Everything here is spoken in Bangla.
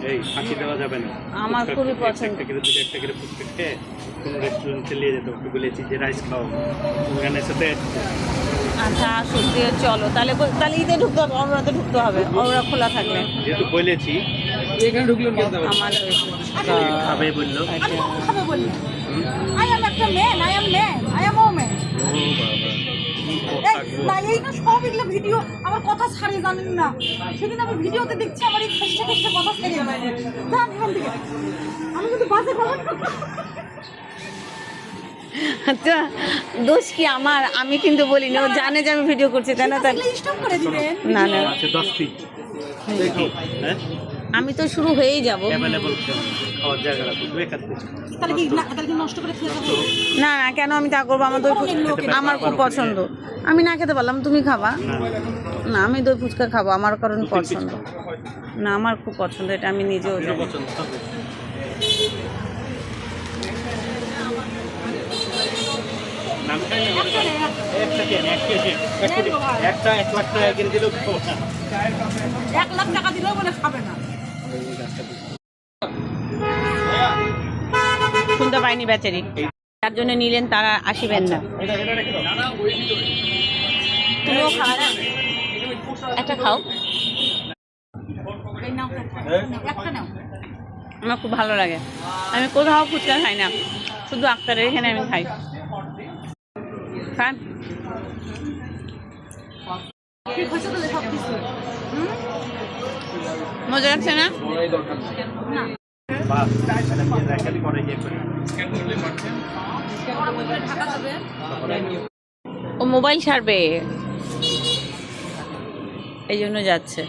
এই ফাঁকি দেওয়া যাবে না। আমার খুবই পছন্দ। একটা করে দুটো একটা করে ফুচকা খেয়ে কোনো রেস্টুরেন্টে নিয়ে যেতে হবে, বলেছি যে রাইস খাও ওখানে সাথে। আচ্ছা সত্যি চলো তাহলে তাহলে ঈদে ঢুকতে হবে, ওরা তো ঢুকতে হবে, ওরা খোলা থাকলে। যেহেতু বলেছি এখানে ঢুকলে আমার খাবে বললো। খাবে বললি আই এম একটা man, I am man, I am woman. ও বাবা এই না সব এগুলো ভিডিও আমার কথা ছাড়ে জানেন না। সেদিন আমি ভিডিওতে দেখছি আমার এই খেসে খেসে কথা ছেড়ে যায়। জান এখান থেকে আমি কিন্তু বাজে খবর। আচ্ছা দোষ কি আমার? আমি কিন্তু বলিনি, ও জানে যে আমি ভিডিও করছি তাই না? তাহলে স্টপ করে দিবেন। না না আছে 10 ফিট। দেখি হ্যাঁ আমি তো শুরু হয়েই যাব। অ্যাভেলেবল খাওয়ার জায়গা রাখো, বেকার কিছু। তাহলে কি নষ্ট করে খেতে হবে? না না কেন আমি তা করবো? আমার দই আমার খুব পছন্দ। আমি না খেতে পারলাম, তুমি খাবা না? আমি দই ফুচকা খাবো, আমার কারণ পছন্দ। না আমার খুব পছন্দ, এটা আমি নিজেও জানি। পছন্দ হবে। নাম খাই না একটা কেন এক কেজি একটা 1 লাখ টাকা কিনে দিলেও খাবো না। 1 লাখ টাকা দিলেও বলে খাবে না। শুনতে পাইনি বেচারি, যার জন্য নিলেন তারা আসিবেন না। তুমিও খাও না? একটা খাও, এই নাও একটা নাও। আমার খুব ভালো লাগে। আমি কোথাও ফুচকা খাই না, শুধু আক্তারের এখানে আমি খাই। খান ঠিক হয়েছে তাহলে সব কিছু। মজা লাগছে না? না বাস এটা নিয়ে রাখালি করে ইয়ে করে ঢাকা যাবে। ও মোবাইল ছাড়বে এই জন্য যাচ্ছে।